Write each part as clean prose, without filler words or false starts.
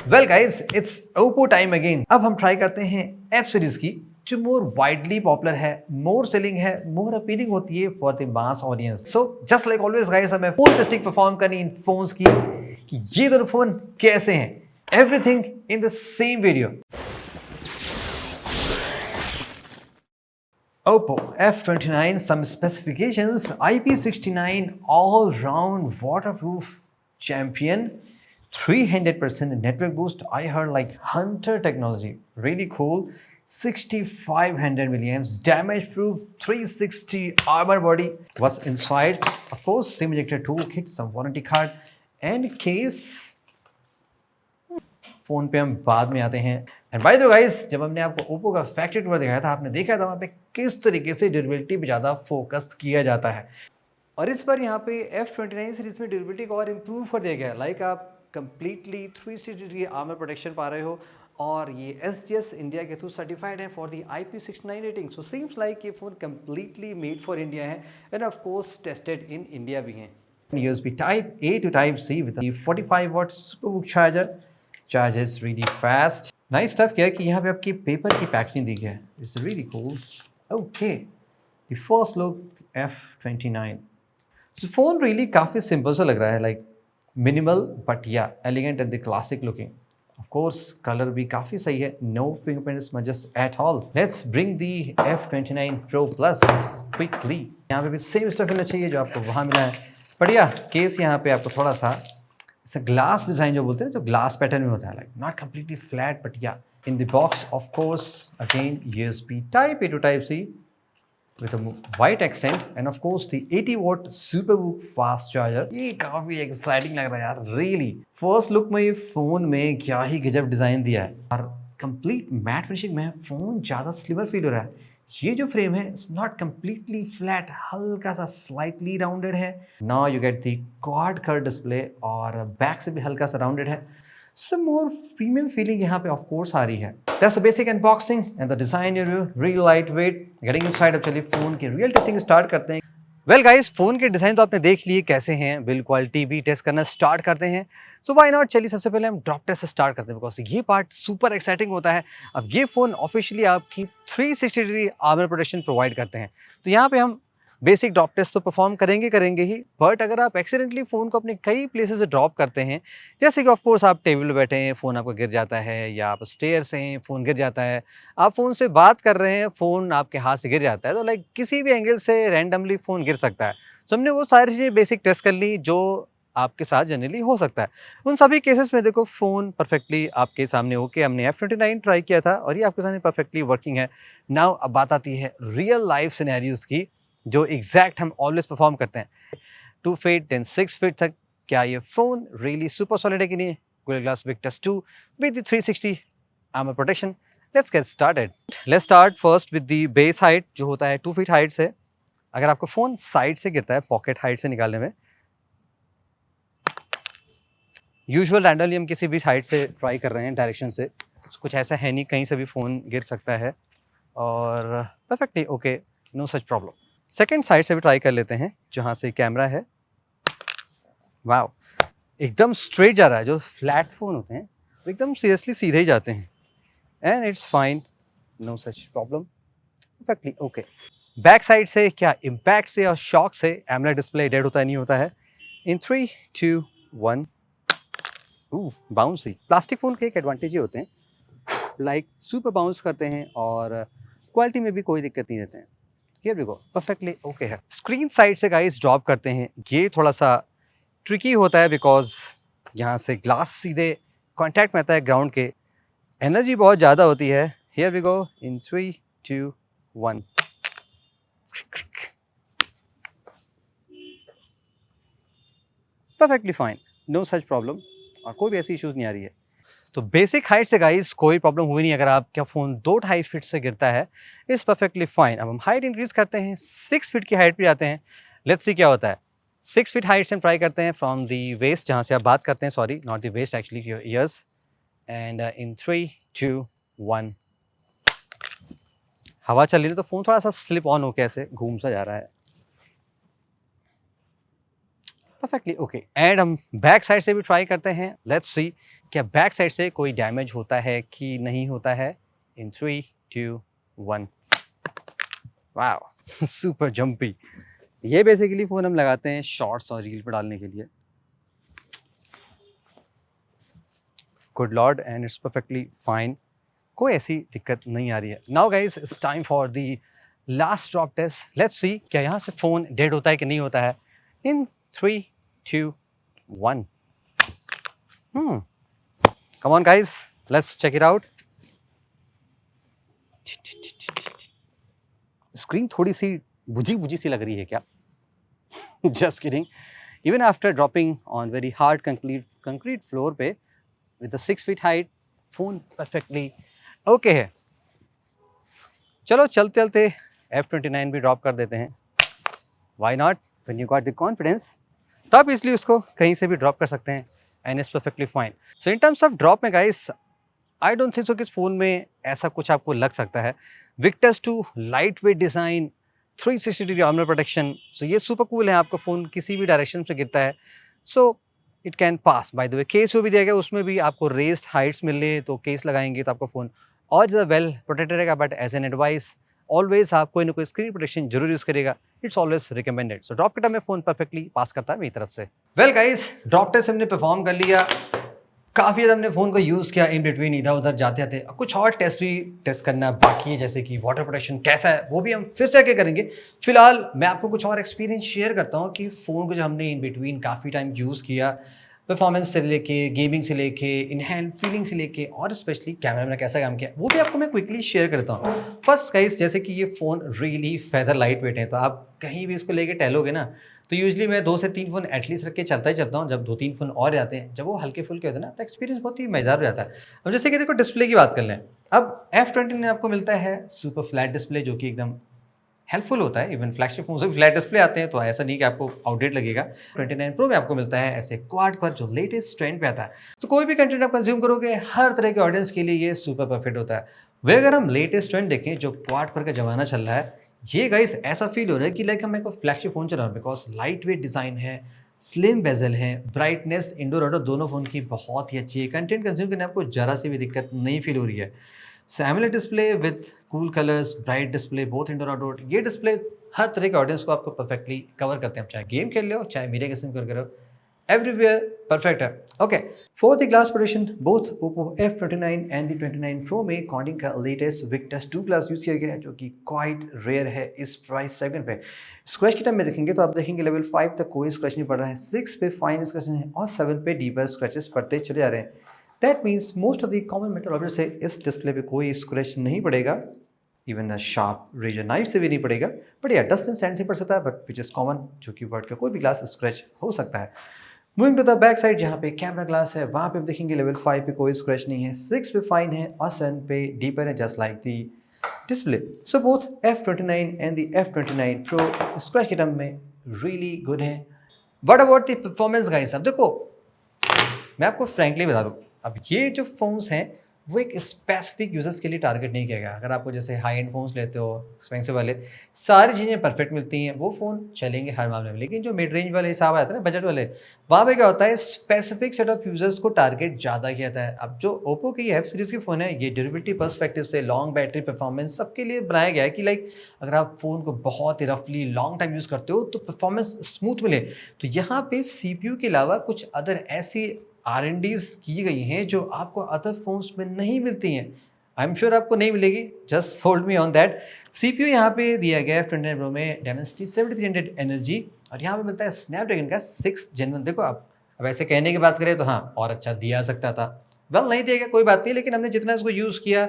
Well guys, it's Oppo time again. अब हम try करते हैं एफ सीरीज की, जो मोर वाइडली पॉपुलर है, मोर सेलिंग है, मोर अपीलिंग होती है for the mass audience. So just like always guys, हमें फुल टेस्टिंग परफॉर्म करनी इन फोन्स की कि ये दोनों फोन कैसे हैं। Everything in the same video. Oppo F29, some specifications: IP69 all-round waterproof champion, 300% network boost. I heard like Hunter technology, really cool. 6500 milliamps, damage-proof, 360 armor body. What's inside? Of course, SIM ejector toolkit, some warranty card, and case. Phone पे हम बाद में आते हैं। And by the way guys, जब हमने आपको Oppo का फैक्ट्री टूर दिखाया था, आपने देखा था वहाँ पे किस तरीके से ड्यूरेबिलिटी पे ज़्यादा फोकस किया जाता है। और इस पर यहाँ पे F29 सीरीज में ड्यूरेबिलिटी को और इम्प्रूव कर दिया गया है। लाइक आप कंप्लीटली 360 डिग्री आर्मर प्रोटेक्शन पा रहे हो, और ये SGS इंडिया के थ्रू सर्टिफाइड है for the IP69 rating. So seems like ये phone completely made for India है, and of course tested in India भी हैं। USB Type A to Type C with a 45 watt superbook charger. Charges really fast. Nice stuff क्या है कि यहाँ पे आपकी पेपर की पैकेजिंग दी है। It's really cool. Okay. The first look, F29. So phone really काफ़ी सिंपल सा लग रहा है, like minimal but yeah, elegant and the classic looking. Of course, color भी काफ़ी सही है. No fingerprint smudges at all. Let's bring the F29 Pro Plus quickly. यहाँ पे भी सेम स्टफ मिलना चाहिए जो आपको वहाँ मिला है। बढ़िया केस। यहाँ पे आपको थोड़ा सा ग्लास डिजाइन जो बोलते हैं, जो ग्लास पैटर्न में होता है, like not completely flat but या in the box of course again USB Type A to Type C with a white accent and of course the 80 watt superbook fast charger. ये काफी exciting लग रहा है यार, रियली। फर्स्ट लुक में ये phone में क्या ही गजब डिजाइन दिया है, और कंप्लीट मैट फिनिशिंग में फोन ज्यादा स्लिमर फील हो रहा है। ये जो फ्रेम है इट्स नॉट कंप्लीटली फ्लैट, हल्का सा स्लाइटली राउंडेड है। Now you get the quad curve display, और बैक से भी हल्का सा राउंडेड है। Some more premium feeling यहाँ पे of course आ रही है। That's the basic unboxing and the design review, real lightweight. Getting inside, अब चलिए फोन की रियल टेस्टिंग स्टार्ट करते हैं। वेल गाइस, फोन के डिजाइन तो आपने देख लिए कैसे हैं, बिल्ड क्वालिटी भी टेस्ट करना स्टार्ट करते हैं। सो व्हाई नॉट, चलिए सबसे पहले हम ड्रॉप टेस्ट से स्टार्ट करते हैं, बिकॉज ये पार्ट सुपर एक्साइटिंग होता है। अब ये फोन ऑफिशियली आपकी 360 डिग्री आर्मर प्रोटेक्शन प्रोवाइड करते हैं। तो यहाँ पे हम बेसिक ड्रॉप टेस्ट तो परफॉर्म करेंगे ही, बट अगर आप एक्सीडेंटली फ़ोन को अपने कई प्लेसेस से ड्रॉप करते हैं, जैसे कि ऑफ कोर्स आप टेबल पे बैठे हैं, फ़ोन आपका गिर जाता है, या आप स्टेयर से हैं, फ़ोन गिर जाता है, आप फ़ोन से बात कर रहे हैं, फ़ोन आपके हाथ से गिर जाता है, तो लाइक किसी भी एंगल से रैंडमली फ़ोन गिर सकता है। तो हमने वो सारी चीज़ें बेसिक टेस्ट कर ली जो आपके साथ जनरली हो सकता है। उन सभी केसेस में देखो फ़ोन परफेक्टली आपके सामने होके हमने F29 ट्राई किया था, और ये आपके सामने परफेक्टली वर्किंग है। नाउ अब बात आती है रियल लाइफ सिनेरियोज़ की, जो एग्जैक्ट हम ऑलवेज परफॉर्म करते हैं। 2 फीट देन 6 फीट तक क्या ये फ़ोन रियली सुपर सॉलिड है कि नहीं? Gorilla Glass Victus 2 with the 360 armor protection. Let's get started. Let's start first with the base height, जो होता है 2 फीट हाइट से। अगर आपका फ़ोन साइड से गिरता है, पॉकेट हाइट से निकालने में, यूजुअल रैंडमली हम किसी भी हाइट से ट्राई कर रहे हैं डायरेक्शन से, कुछ ऐसा है नहीं, कहीं से भी फ़ोन गिर सकता है, और perfectly okay, no such problem. Second side से भी ट्राई कर लेते हैं, जहाँ से कैमरा है। वाओ, एकदम स्ट्रेट जा रहा है। जो फ्लैट फ़ोन होते हैं वो एकदम सीरियसली सीधे ही जाते हैं, and it's fine, no such problem, perfectly okay. Back side से क्या इम्पैक्ट से और शॉक से एमोलेड डिस्प्ले डेड होता है, नहीं होता है। In 3 2 1, bouncy. प्लास्टिक फ़ोन के एक एडवांटेज ये होते हैं, लाइक सुपर बाउंस करते हैं, और क्वालिटी में भी कोई दिक्कत नहीं देते हैं। Here we go, perfectly okay है। स्क्रीन साइड से गाइस ड्रॉप करते हैं, ये थोड़ा सा ट्रिकी होता है, बिकॉज यहाँ से ग्लास सीधे कांटेक्ट में आता है ग्राउंड के, एनर्जी बहुत ज़्यादा होती है। Here we go in 3 2 1, perfectly fine, no such problem, और कोई भी ऐसी इश्यूज नहीं आ रही है। तो बेसिक हाइट से गाइस कोई प्रॉब्लम हुई नहीं। अगर आपका फ़ोन 2.5 फीट से गिरता है, इज़ परफेक्टली फाइन। अब हम हाइट इंक्रीज करते हैं, 6 फीट की हाइट पे जाते हैं। लेट्स सी क्या होता है। 6 फीट हाइट से हम ट्राई करते हैं फ्रॉम दी वेस्ट, जहाँ से आप बात करते हैं, sorry not the waist actually, your ears. And in 3 2 1, हवा चल रही है तो फ़ोन थोड़ा सा स्लिप ऑन होकर ऐसे घूम सा जा रहा है। Perfectly okay. एंड हम बैक साइड से भी ट्राई करते हैं, लेट्स सी क्या बैक साइड से कोई डैमेज होता है कि नहीं होता है। इन 3 2 1। Wow super jumpy. ये बेसिकली फ़ोन हम लगाते हैं शॉर्ट्स और रील पर डालने के लिए। Good lord, and it's perfectly fine, कोई ऐसी दिक्कत नहीं आ रही है। Now guys it's time for the last drop test, let's see क्या यहाँ से फ़ोन डेड होता है कि नहीं होता है। In 3 2 1। Come on guys, let's check it out. Screen थोड़ी सी बुझी बुझी सी लग रही है क्या? Just kidding. Even after dropping on very hard concrete floor पे with 6 feet height, phone perfectly okay है। चलो चलते चलते F29 भी ड्रॉप कर देते हैं। Why not, when you got the confidence, तब इसलिए उसको कहीं से भी ड्रॉप कर सकते हैं and it's perfectly fine. So in terms of drop में guys, I don't think so कि इस फ़ोन में ऐसा कुछ आपको लग सकता है। Victus 2 light weight design, 360 degree armour protection, so ये सुपर कूल है। आपका फ़ोन किसी भी डायरेक्शन से गिरता है so it can pass. By the way case जो भी दिया गया उसमें भी आपको रेस्ड हाइट्स मिल रही है, तो केस लगाएंगे तो आपका फ़ोन और ज़्यादा वेल प्रोटेक्टेड रहेगा। But as an advice always आप कोई ना कोई स्क्रीन प्रोटेक्शन जरूर यूज़ करेगा, it's always recommended. So drop के टाइम में फ़ोन परफेक्टली पास करता है मेरी तरफ से। वेल गाइस, ड्रॉप टेस्ट हमने परफॉर्म कर लिया, काफ़ी ज़्यादा हमने फ़ोन को यूज़ किया इन बिटवीन इधर उधर जाते जाते। कुछ और टेस्ट भी टेस्ट करना बाकी है, जैसे कि वाटर प्रोटेक्शन कैसा है वो भी हम फिर से आके करेंगे। फिलहाल मैं आपको कुछ और एक्सपीरियंस शेयर करता हूँ कि फ़ोन को जो हमने इन बिटवीन काफ़ी टाइम यूज़ किया, परफॉर्मेंस से लेके, गेमिंग से लेके, इन हैंड फीलिंग से लेके, और स्पेशली कैमरा में कैसा काम किया वो भी आपको मैं क्विकली शेयर करता हूँ। फर्स्ट गाइस, जैसे कि ये phone really feather light weight है, तो आप कहीं भी इसको लेके टहलोगे ना, तो यूजली मैं 2 से 3 फ़ोन एटलीस्ट रख के चलता ही चलता हूँ। जब 2-3 फ़ोन और जाते हैं, जब वो हल्के-फुल्के होते हैं ना, तो एक्सपीरियंस बहुत ही मज़ेदार हो जाता है। अब जैसे कि देखो डिस्प्ले की बात कर लें, अब F29 आपको मिलता है सुपर फ्लैट डिस्प्ले, जो कि एकदम हेल्पफुल होता है। इवन फ्लैगशिप फोन से भी फ्लैट डिस्प्ले आते हैं, तो ऐसा नहीं कि आपको आउटडेट लगेगा। 29 प्रो में आपको मिलता है ऐसे क्वाड पर, जो लेटेस्ट ट्रेंड पे आता है। तो कोई भी कंटेंट आप कंज्यूम करोगे, हर तरह के ऑडियंस के लिए ये सुपर परफेक्ट होता है। वे अगर हम लेटेस्ट ट्रेंड देखें, जो क्वाड पर का जमाना चल रहा है, ये गाइस ऐसा फील हो रहा है कि लाइक हम एक फ्लैगशिप फोन चला रहे हैं, बिकॉज लाइट वेट डिज़ाइन है, स्लिम बेजल है, ब्राइटनेस इंडोर आउटडोर दोनों फ़ोन की बहुत ही अच्छी है। कंटेंट कंज्यूम करने आपको ज़रा सी भी दिक्कत नहीं फील हो रही है। AMOLED display with cool colours, bright display both indoor outdoor, ये डिस्प्ले हर तरह के ऑडियंस को आपको परफेक्टली कवर करते हैं। चाहे गेम खेल रहे हो, चाहे मीडिया कंज्यूम कर रहे हो, एवरीवेयर परफेक्ट है। Okay, for the glass protection both Oppo F29 and the 29 pro में कॉर्निंग का लेटेस्ट विक्टस 2 ग्लास यूज किया गया है, जो कि क्वाइट रेयर है इस प्राइस सेगमेंट पे। स्क्रैच के टाइम में देखेंगे तो आप देखेंगे लेवल 5 तक कोई स्क्रैच नहीं पड़ रहा है, 6 पे फाइन स्क्रैच है और 7 पे डीपर स्क्रैचेस पड़ते चले जा रहे हैं। That means most of the common metal object से इस डिस्प्ले पे कोई स्क्रैच नहीं पड़ेगा, इवन शार्प रेजर नाइफ से भी नहीं पड़ेगा। बट या डस्ट एंड सैंड से पड़ सकता है, बट विच इज़ कॉमन, जो कि वर्ड का कोई भी ग्लास स्क्रैच हो सकता है। Moving to the back side, जहाँ पे कैमरा ग्लास है, वहाँ पे आप देखेंगे लेवल 5 पे कोई स्क्रैच नहीं है, 6 पे फाइन है और 7 पे डीपर है, just like the display. So both F29 and the F29 pro scratch के टर्म में रियली गुड है। What about the performance guys? अब देखो, मैं आपको फ्रैंकली बता दूँ, अब ये जो फ़ोन्स हैं वो एक स्पेसिफिक यूज़र्स के लिए टारगेट नहीं किया गया। अगर आपको जैसे हाई एंड फ़ोन्स लेते हो, एक्सपेंसिव वाले, सारी चीज़ें परफेक्ट मिलती हैं, वो फ़ोन चलेंगे हर मामले में। लेकिन जो मिड रेंज वाले हिसाब आता है ना, बजट वाले, वहाँ पे क्या होता है, स्पेसिफिक सेट ऑफ यूज़र्स को टारगेट ज़्यादा किया जाता है। अब जो ओप्पो की एफ सीरीज़ के फ़ोन है, ये ड्यूरेबिलिटी पर्सपेक्टिव से, लॉन्ग बैटरी परफॉर्मेंस, सबके लिए बनाया गया है कि लाइक अगर आप फ़ोन को बहुत ही रफली लॉन्ग टाइम यूज़ करते हो तो परफॉर्मेंस स्मूथ मिले। तो यहाँ पे सीपीयू के अलावा कुछ अदर ऐसी R&Ds की गई हैं जो आपको अदर फोन्स में नहीं मिलती हैं। आई एम श्योर आपको नहीं मिलेगी, just hold me on that. CPU यहाँ पे दिया गया है F29 प्रो में Dimensity 7300 एनर्जी, और यहाँ पे मिलता है स्नैपड्रैगन का 6 Gen 1। देखो अब ऐसे कहने की बात करें तो हाँ, और अच्छा दिया सकता था, वेल नहीं दिया गया कोई बात नहीं, लेकिन हमने जितना इसको यूज़ किया,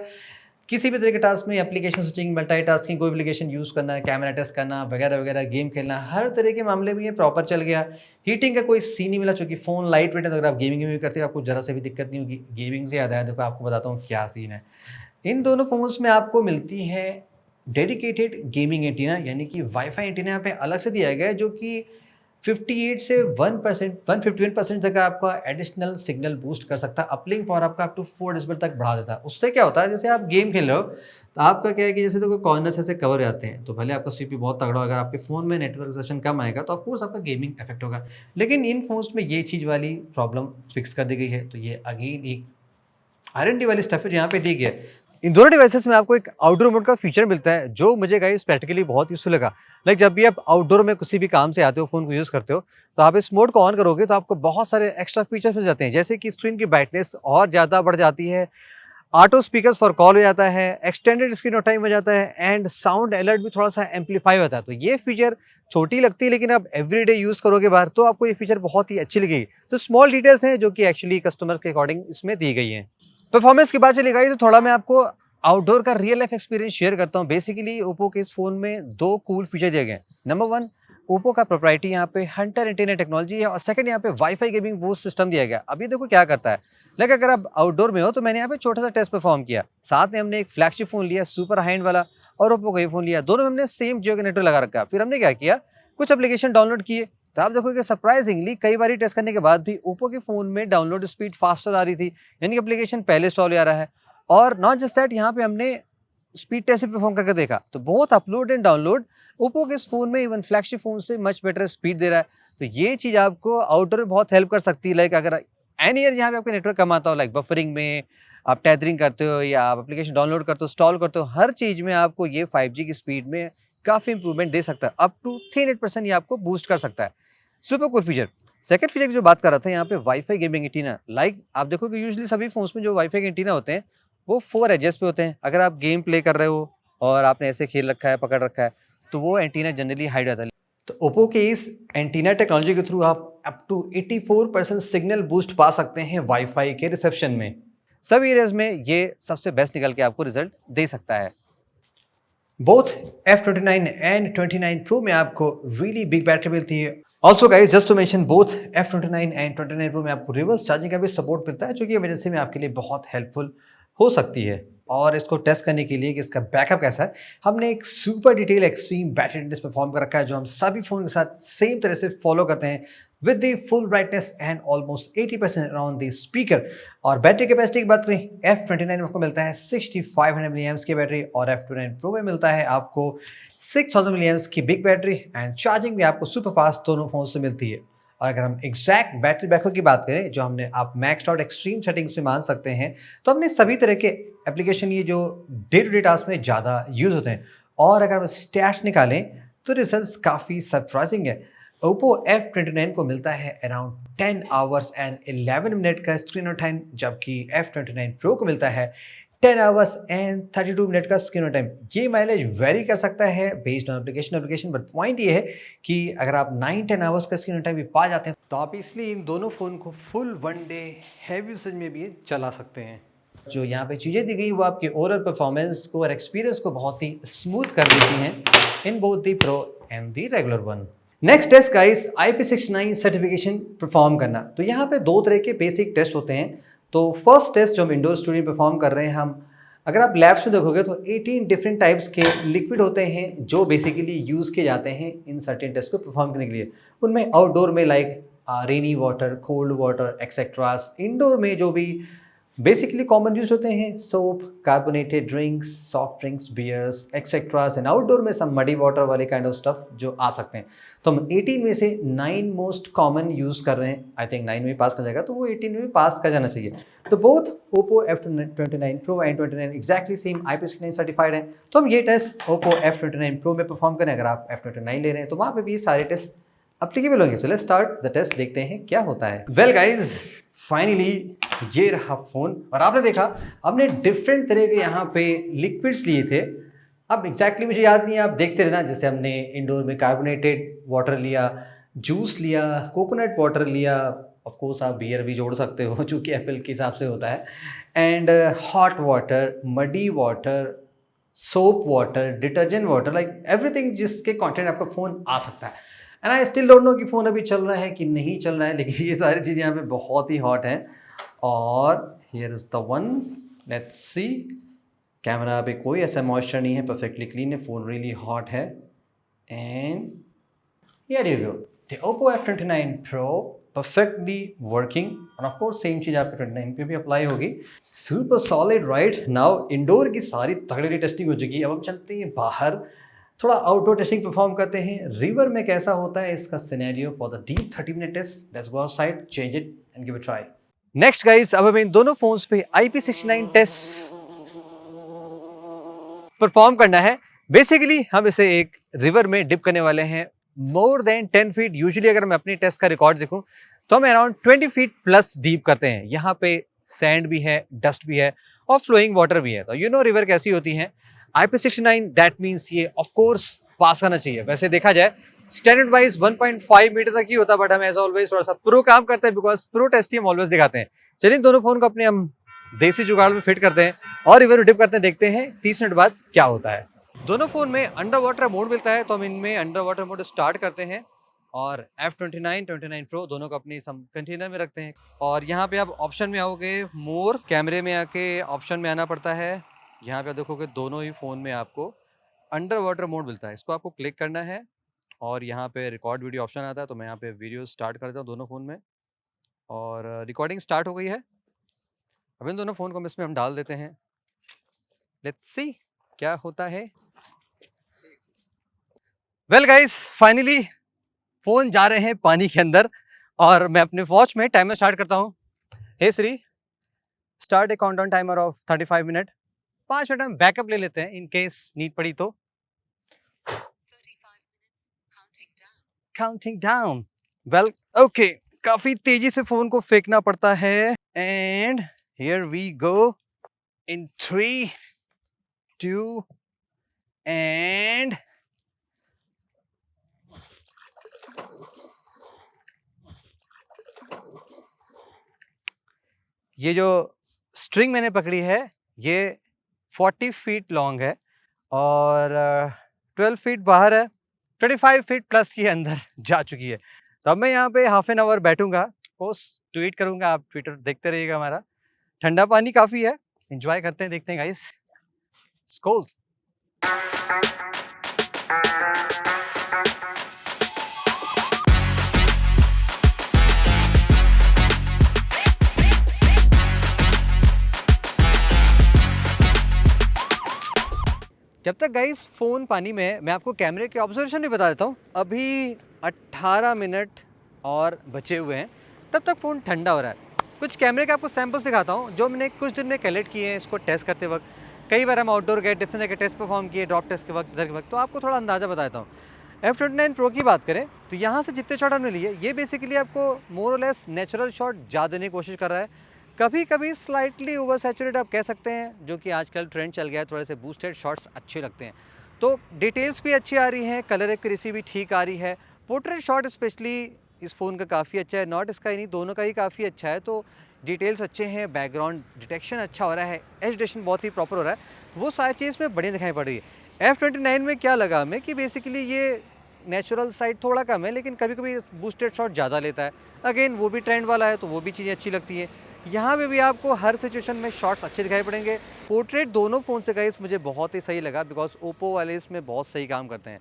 किसी भी तरह के टास्क में, एप्लीकेशन स्विचिंग, मल्टीटास्किंग, कोई एप्लीकेशन यूज़ करना, कैमरा टेस्ट करना वगैरह वगैरह, गेम खेलना, हर तरह के मामले में ये प्रॉपर चल गया। हीटिंग का कोई सीन नहीं मिला, चूँकि फ़ोन लाइट वेट है, तो अगर आप गेमिंग भी करते हो आपको ज़रा से भी दिक्कत नहीं होगी। गेमिंग से याद आया, देखो आपको बताता हूँ क्या सीन है। इन दोनों फ़ोन्स में आपको मिलती है डेडिकेटेड गेमिंग एंटीना, यानी कि वाईफाई एंटीना यहाँ पे अलग से दिया गया है, जो कि 58 से 1% 151% तक आपका एडिशनल सिग्नल बूस्ट कर सकता है। अपलिंक पावर आपका अप टू 4 डेसिबल तक बढ़ा देता है। उससे क्या होता है, जैसे आप गेम खेल रहे हो तो आपका क्या है कि जैसे तो कोई कॉर्नर्स ऐसे कवर हो जाते हैं, तो भले आपका सीपीयू बहुत तगड़ा हो, अगर आपके फ़ोन में नेटवर्क सेशन कम आएगा तो ऑफ कोर्स आपका गेमिंग इफेक्ट होगा। लेकिन इन फ़ोन्स में ये चीज़ वाली प्रॉब्लम फिक्स कर दी गई है। तो ये अगेन एक आरएनडी वाली स्टफ है जो यहाँ पे दी गई है। इन दोनों डिवाइसेस में आपको एक आउटडोर मोड का फीचर मिलता है जो मुझे गाइस प्रैक्टिकली बहुत यूजफुल लगा। लाइक जब भी आप आउटडोर में किसी भी काम से आते हो, फ़ोन को यूज़ करते हो, तो आप इस मोड को ऑन करोगे तो आपको बहुत सारे एक्स्ट्रा फीचर्स मिल जाते हैं, जैसे कि स्क्रीन की ब्राइटनेस और ज़्यादा बढ़ जाती है, ऑटो स्पीकर्स फॉर कॉल हो जाता है, एक्सटेंडेड स्क्रीन ऑन टाइम हो जाता है एंड साउंड अलर्ट भी थोड़ा-सा एम्प्लीफाई होता है। तो ये फीचर छोटी लगती है लेकिन आप एवरीडे यूज़ करोगे बाहर तो आपको ये फीचर बहुत ही अच्छी लगेगी। तो स्मॉल डिटेल्स हैं जो कि एक्चुअली कस्टमर के अकॉर्डिंग इसमें दी गई हैं। परफॉर्मेंस की बात चली गई तो थोड़ा मैं आपको आउटडोर का रियल लाइफ एक्सपीरियंस शेयर करता हूँ। बेसिकली ओप्पो के इस फ़ोन में 2 कूल फीचर दिए गए हैं। नंबर 1, ओप्पो का प्रोप्राइटरी यहाँ पे हंटर एंटीना टेक्नोलॉजी है और सेकंड यहाँ पे वाईफाई गेमिंग बूस्ट सिस्टम दिया गया। अब ये देखो क्या करता है। लाइक अगर आप आउटडोर में हो तो मैंने यहाँ पे छोटा सा टेस्ट परफॉर्म किया। साथ में हमने एक फ्लैगशिप फ़ोन लिया सुपर हाई एंड वाला और ओप्पो का ये फ़ोन लिया। दोनों में हमने सेम जियो का नेटवर्क लगा रखा। फिर हमने क्या किया, कुछ एप्लीकेशन डाउनलोड किए। तो आप देखोगे सरप्राइजिंगली कई बार टेस्ट करने के बाद भी ओप्पो के फ़ोन में डाउनलोड स्पीड फास्टर आ रही थी, यानी कि एप्लीकेशन पहले इंस्टॉल आ रहा है। और नॉट जस्ट दैट, यहाँ पे हमने स्पीड टेस्ट भी परफॉर्म करके देखा तो बहुत अपलोड एंड डाउनलोड ओप्पो के इस फोन में इवन फ्लैगशिप फोन से मच बेटर स्पीड दे रहा है। तो ये चीज़ आपको आउटडोर में बहुत हेल्प कर सकती है। लाइक अगर एनी ईयर यहाँ पे आपका नेटवर्क कम आता हो, लाइक बफरिंग में आप टेथरिंग करते हो या आप एप्लीकेशन डाउनलोड करते हो, इंस्टॉल करते हो, हर चीज़ में आपको ये 5G की स्पीड में काफ़ी इंप्रूवमेंट दे सकता है। अप टू 300% ये आपको बूस्ट कर सकता है। Super cool feature. Second feature की जो बात कर रहा था यहाँ पे वाईफाई गेमिंग एंटीना। लाइक आप देखोगे यूजुअली सभी फोन्स में जो वाईफाई के एंटीना होते हैं वो 4 एजेस पे होते हैं। अगर आप गेम प्ले कर रहे हो और आपने ऐसे खेल रखा है, पकड़ रखा है, तो वो एंटीना जनरली हाइड रहता है। तो ओप्पो के इस एंटीना टेक्नोलॉजी के थ्रू आप अप टू 84% सिग्नल बूस्ट पा सकते हैं वाईफाई के रिसेप्शन में। सब एरियाज में ये सबसे बेस्ट निकल के आपको रिजल्ट दे सकता है। बोथ F29 एंड 29 Pro में आपको रियली बिग बैटरी मिलती है। Also guys just to mention, both F29 and 29 Pro में आपको रिवर्स चार्जिंग का भी सपोर्ट मिलता है जो कि इमरजेंसी में आपके लिए बहुत हेल्पफुल हो सकती है। और इसको टेस्ट करने के लिए कि इसका बैकअप कैसा है, हमने एक super detail extreme battery test perform कर रखा है जो हम सभी फोन के साथ सेम तरह से फॉलो करते हैं with the full brightness and almost 80% around the speaker. और बैटरी कैपेसिटी की बात करें, F29 में आपको मिलता है 6500 mAh की बैटरी और F29 Pro में मिलता है आपको 6000 mAh की बिग बैटरी एंड चार्जिंग भी आपको सुपर फास्ट दोनों फोन से मिलती है। और अगर हम एग्जैक्ट बैटरी बैकअप की बात करें जो हमने आप मैक्स आउट एक्सट्रीम सेटिंग से मान सकते हैं, तो हमने सभी तरह के एप्लीकेशन ये जो डे टू डे टास्क में ज़्यादा यूज़ होते हैं और अगर हम स्टैट्स निकालें तो रिजल्ट्स काफ़ी सरप्राइजिंग है। ओप्पो F29 को मिलता है अराउंड 10 आवर्स एंड 11 मिनट का स्क्रीन ऑन टाइम, जबकि F29 Pro को मिलता है 10 आवर्स एंड 32 मिनट का स्क्रीन ऑन टाइम। ये माइलेज वेरी कर सकता है based on application, but point ये है कि अगर आप 9-10 आवर्स का स्क्रीन ऑन टाइम भी पा जाते हैं तो आप इसलिए इन दोनों फ़ोन को full one day heavy usage में भी चला सकते हैं। जो यहाँ पे चीज़ें दी गई वो आपके ओवरऑल परफॉर्मेंस को और एक्सपीरियंस को बहुत ही स्मूथ कर देती हैं in both the pro and the regular one. Next test guys, IP69 certification perform करना। तो यहाँ पे 2 तरह के बेसिक टेस्ट होते हैं। तो फर्स्ट टेस्ट जो हम इंडोर स्टूडियो में परफॉर्म कर रहे हैं, हम अगर आप लैब्स में देखोगे तो 18 डिफरेंट टाइप्स के लिक्विड होते हैं जो बेसिकली यूज़ किए जाते हैं इन सर्टेन टेस्ट को परफॉर्म करने के लिए। उनमें आउटडोर में like rainy water, cold water etcetera. Indoor में जो भी बेसिकली कॉमन यूज होते हैं soap, carbonated drinks, soft drinks, beers etcetera. And outdoor में सब मडी वाटर वाले काइंड ऑफ स्टफ जो आ सकते हैं। तो हम 18 में से 9 मोस्ट कॉमन यूज़ कर रहे हैं। आई थिंक 9 में पास कर जाएगा तो वो 18 में भी पास कर जाना चाहिए। तो both Oppo F29 Pro and 29 exactly same IP69 certified हैं। तो हम ये टेस्ट ओप्पो F29 Pro में परफॉर्म करें। अगर आप F29 ले रहे हैं तो वहाँ पे भी सारे टेस्ट एप्लीकेबल होंगे। So let's start the test, देखते हैं क्या होता है। वेल गाइज, फाइनली ये रहा फ़ोन और आपने देखा हमने डिफरेंट तरह के यहाँ पे लिक्विड्स लिए थे। अब एग्जैक्टली मुझे याद नहीं है, आप देखते रहना। जैसे हमने इंडोर में कार्बोनेटेड वाटर लिया, जूस लिया, कोकोनट वाटर लिया, ऑफ कोर्स आप बियर भी जोड़ सकते हो जो कि एप्पल के हिसाब से होता है, and hot water, muddy water, soap water, detergent water, like everything जिसके कंटेंट आपका फ़ोन आ सकता है। And I still don't know कि फ़ोन अभी चल रहा है कि नहीं चल रहा है, लेकिन ये सारी चीज़ें यहाँ पे बहुत ही हॉट हैं। और here is the one, let's see. Camera पे कोई ऐसा मॉइस्चर नहीं है, परफेक्टली क्लीन है, फ़ोन रियली हॉट है। And here you go. The Oppo F29 Pro perfectly working and of course same चीज आपके 29 पे भी अप्लाई होगी. Super solid right now. Indoor की सारी तगड़ी टेस्टिंग हो चुकी है. अब हम चलते हैं बाहर, थोड़ा आउटडोर टेस्टिंग परफॉर्म करते हैं. रिवर में कैसा होता है इसका scenario for the deep 30-minute test. Let's go outside, change it and give it try. Next guys, अब हम इन दोनों फोन्स पे IP69 टेस्ट परफॉर्म करना है. बेसिकली हम इसे एक रिवर में डिप करने वाले हैं मोर देन 10 फीट. यूजुअली अगर मैं अपनी टेस्ट का रिकॉर्ड देखूं तो हम अराउंड 20 फीट प्लस डीप करते हैं. यहाँ पे सैंड भी है, डस्ट भी है और फ्लोइंग वाटर भी है. तो यू नो रिवर कैसी होती है. IP69 दैट मीन्स ये ऑफ कोर्स पास करना चाहिए. वैसे देखा जाए स्टैंडर्ड वाइज 1.5 मीटर तक ही होता है, बट हम एज ऑलवेज थोड़ा सा प्रो काम करते हैं बिकॉज प्रो टेस्ट ही हम ऑलवेज दिखाते हैं. चलिए दोनों फोन को अपने हम देसी जुगाड़ में फिट करते हैं और रिवर में डिप करते हैं. देखते हैं 30 मिनट बाद क्या होता है. दोनों फोन में अंडर वाटर मोड मिलता है तो हम इनमें अंडर वाटर मोड स्टार्ट करते हैं और F29, 29 Pro दोनों को अपने हम कंटेनर में रखते हैं. और यहाँ पे आप ऑप्शन में आओगे मोर, कैमरे में आके ऑप्शन में आना पड़ता है. यहाँ पे आप देखोगे दोनों ही फ़ोन में आपको अंडर वाटर मोड मिलता है. इसको आपको क्लिक करना है और यहाँ पे रिकॉर्ड वीडियो ऑप्शन आता है. तो मैं यहाँ पे वीडियो स्टार्ट करता हूँ दोनों फ़ोन में और रिकॉर्डिंग स्टार्ट हो गई है. अब इन दोनों फ़ोन को इसमें हम डाल देते हैं. लेट्स सी क्या होता है. वेल गाइस, फाइनली फोन जा रहे हैं पानी के अंदर और मैं अपने वॉच में टाइमर स्टार्ट करता हूँ. Hey Siri, start a countdown timer of 35 minute. 5 minute हम बैकअप ले लेते हैं इन केस नीड पड़ी तो. Counting down. वेल ओके, काफी तेजी से फोन को फेंकना पड़ता है and here we go in 3, 2 and ये जो स्ट्रिंग मैंने पकड़ी है ये 40 फीट लॉन्ग है और 12 फीट बाहर है, 25 फीट प्लस की अंदर जा चुकी है. तो अब मैं यहाँ पे हाफ एन आवर बैठूंगा, पोस्ट ट्वीट करूंगा. आप ट्विटर देखते रहिएगा. हमारा ठंडा पानी काफ़ी है, एंजॉय करते हैं, देखते हैं गाइस. स्कोल. जब तक गाइस फ़ोन पानी में है, मैं आपको कैमरे के ऑब्जर्वेशन भी बता देता हूँ. अभी 18 मिनट और बचे हुए हैं, तब तक फ़ोन ठंडा हो रहा है. कुछ कैमरे के आपको सैम्पल्स दिखाता हूँ जो मैंने कुछ दिन में कलेक्ट किए हैं इसको टेस्ट करते वक्त. कई बार हम आउटडोर गए, डिफरेंट जगह टेस्ट परफॉर्म किए, ड्रॉप टेस्ट के वक्त, इधर के वक्त. तो आपको थोड़ा अंदाज़ा बता देता हूँ. F29 Pro की बात करें तो यहाँ से जितने शॉट हमने लिए ये बेसिकली आपको मोर और लेस नेचुरल शॉट ज़्यादा देने की कोशिश कर रहा है. कभी कभी स्लाइटली ओवर सैचुरेट आप कह सकते हैं, जो कि आजकल ट्रेंड चल गया है. थोड़े से बूस्टेड शॉट्स अच्छे लगते हैं. तो डिटेल्स भी अच्छी आ रही हैं, कलर एक्यूरेसी भी ठीक आ रही है. पोर्ट्रेट शॉट स्पेशली इस फ़ोन का काफ़ी अच्छा है. नॉट इसका ही नहीं, दोनों का ही काफ़ी अच्छा है. तो डिटेल्स अच्छे हैं, बैकग्राउंड डिटेक्शन अच्छा हो रहा है, एज डिटेक्शन बहुत ही प्रॉपर हो रहा है. वो सारी चीज़ में बढ़िया दिखाई पड़ रही है. F29 में क्या लगा हमें कि बेसिकली ये नेचुरल साइड थोड़ा कम है, लेकिन कभी कभी बूस्टेड शॉट ज़्यादा लेता है. अगेन वो भी ट्रेंड वाला है तो वो भी चीज़ें अच्छी लगती हैं. यहाँ पे भी आपको हर सिचुएशन में शॉट्स अच्छे दिखाई पड़ेंगे. पोर्ट्रेट दोनों फ़ोन से गाइस मुझे बहुत ही सही लगा बिकॉज ओप्पो वाले इसमें बहुत सही काम करते हैं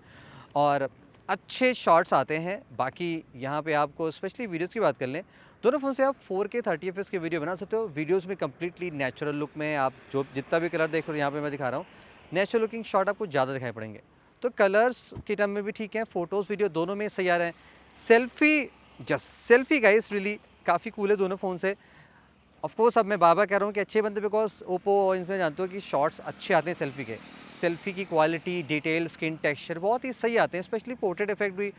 और अच्छे शॉट्स आते हैं. बाकी यहाँ पे आपको स्पेशली वीडियोज़ की बात कर लें, दोनों फ़ोन से आप 4K 30 FPS के वीडियो बना सकते हो. वीडियोज़ में कम्प्लीटली नेचुरल लुक में आप जो जितना भी कलर देख रहे हो यहाँ पे मैं दिखा रहा हूँ, नेचुरल लुकिंग शॉट आपको ज़्यादा दिखाई पड़ेंगे. तो कलर्स के टर्म में भी ठीक है, फ़ोटोज़ वीडियो दोनों में सही आ रहे हैं. सेल्फी गाइस रियली काफ़ी कूल है दोनों फ़ोन से. ऑफ कोर्स अब मैं बाबा कह रहा हूँ कि अच्छे बनते बिकॉज ओप्पो इसमें जानते हो कि शॉट्स अच्छे आते हैं सेल्फी के. सेल्फी की क्वालिटी, डिटेल, स्किन टेक्सचर बहुत ही सही आते हैं. स्पेशली पोर्ट्रेट इफेक्ट भी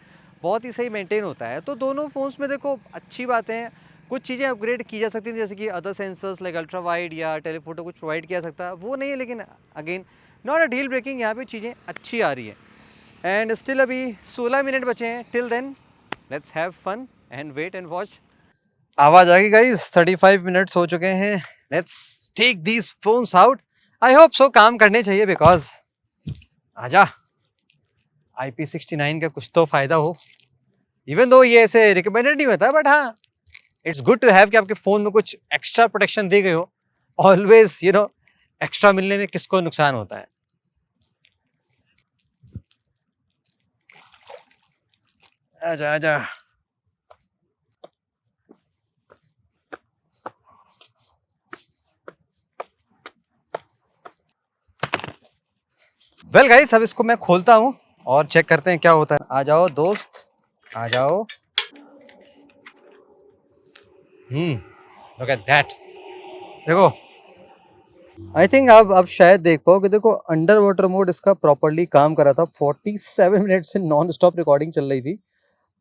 बहुत ही सही मेंटेन होता है. तो दोनों फ़ोन्स में देखो अच्छी बातें हैं. कुछ चीज़ें अपग्रेड की जा सकती हैं जैसे कि other sensors like ultra wide या टेलीफोटो कुछ प्रोवाइड किया जा सकता है, वो नहीं है. लेकिन again not a deal breaking, यहाँ पे चीज़ें अच्छी आ रही है. एंड स्टिल अभी 16 मिनट बचे हैं. Till then let's have fun and wait and watch. आवाज आ गई गाइस, 35 मिनट्स हो चुके हैं. Let's take these phones out. I hope so काम करने चाहिए बिकॉज आजा IP69 का कुछ तो फायदा हो. इवन दो ये ऐसे रिकमेंडेड नहीं होता, बट हाँ इट्स गुड टू हैव कि आपके फ़ोन में कुछ एक्स्ट्रा प्रोटेक्शन दी गई हो. ऑलवेज यू नो एक्स्ट्रा मिलने में किसको नुकसान होता है. आजा आजा. वेल गाइस, अब इसको मैं खोलता हूँ और चेक करते हैं क्या होता है। आ जाओ दोस्त, आ जाओ। Look at that. देखो, आई थिंक अब शायद देख पाओ कि देखो अंडर वाटर मोड इसका प्रॉपरली काम कर रहा था। 47 मिनट से नॉन स्टॉप रिकॉर्डिंग चल रही थी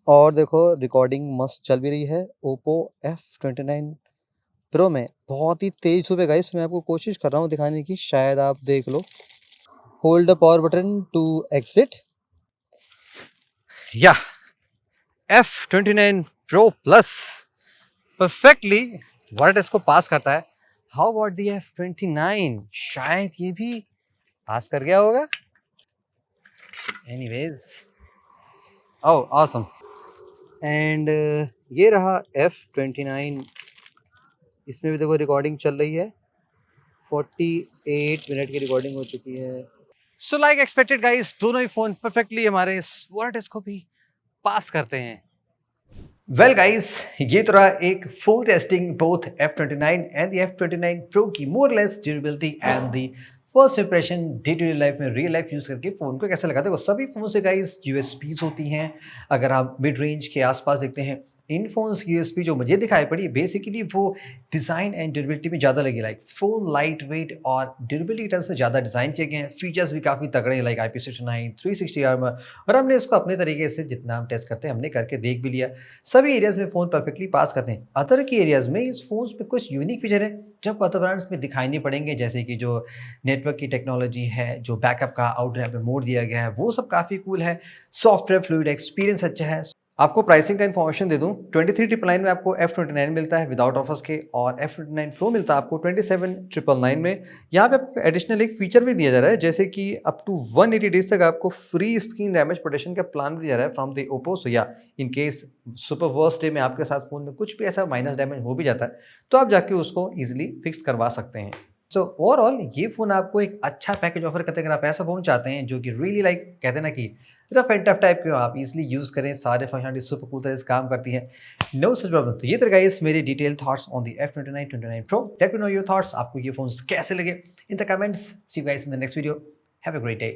और देखो रिकॉर्डिंग मस्त चल भी रही है। ओप्पो F29 प्रो में बहुत ही तेज सुबह गाइस, मैं आपको कोशिश कर रहा हूँ दिखाने की, शायद आप देख लो। Hold the power button to exit. या F29 pro plus perfectly word इसको पास करता है। हाउ अबाउट दी F29, शायद ये भी पास कर गया होगा। Anyways, oh awesome. एंड ये रहा F29, इसमें भी देखो रिकॉर्डिंग चल रही है। 48 मिनट की रिकॉर्डिंग हो चुकी है। सो लाइक एक्सपेक्टेड गाइस, दोनों ही फोन परफेक्टली हमारे वर्ड इसको भी पास करते हैं। वेल गाइस, ये तो रहा एक full testing both F29 and the F29 Pro की more less durability and the first impression day to day life में रियल लाइफ यूज करके फोन को कैसा लगा। देखो सभी फोन से गाइस यूएसपीज होती हैं। अगर आप मिड रेंज के आसपास देखते हैं, इन फोन्स की यूएसपी जो मुझे दिखाई पड़ी बेसिकली वो डिज़ाइन एंड ड्यूरेबिलिटी में ज़्यादा लगी। लाइक फोन लाइट वेट और ड्यूरेबिलिटी टर्म्स में ज़्यादा डिज़ाइन किए गए हैं। फीचर्स भी काफ़ी तगड़े हैं, लाइक IP69 360 आर्मर, और हमने इसको अपने तरीके से जितना हम टेस्ट करते हैं हमने करके देख भी लिया। सभी एरियाज में फ़ोन परफेक्टली पास करते हैं। अदर की एरियाज में इस फोन में कुछ यूनिक फीचर है जो आपको अदर ब्रांड्स में दिखाई नहीं पड़ेंगे, जैसे कि जो नेटवर्क की टेक्नोलॉजी है, जो बैकअप का आउट मोड दिया गया है, वो सब काफ़ी कूल है। सॉफ्टवेयर फ्लूइड एक्सपीरियंस अच्छा है। आपको प्राइसिंग का इन्फॉर्मेशन दे दूं, 23,999 में आपको F29 मिलता है विदाउट ऑफर्स के, और F29 Pro मिलता है आपको 27,999 में। यहाँ पे आपको एडिशनल एक फीचर भी दिया जा रहा है, जैसे कि अप टू 180 डेज तक आपको फ्री स्क्रीन डैमेज प्रोटेक्शन का प्लान भी दिया जा रहा है फ्रॉम द ओप्पो। सो या in case super worst day में आपके साथ फोन में कुछ भी ऐसा माइनस डैमेज हो भी जाता है तो आप जाके उसको ईजिली फिक्स करवा सकते हैं। सो ओवरऑल ये फ़ोन आपको एक अच्छा पैकेज ऑफर करते हैं। अगर आप ऐसा फ़ोन चाहते हैं जो कि रियली लाइक कहते हैं ना कि रफ एंड टफ टाइप के हो, आप इजीली यूज़ करें, सारे फंक्शनलिटी सुपर कूल तरह से काम करती है, नो सच प्रॉब्लम। तो ये तो गाइस मेरे detail thoughts on the F29 Pro। Let me know your thoughts, आपको ये फोन्स कैसे लगे in the comments. See you guys in the next video. Have a great day.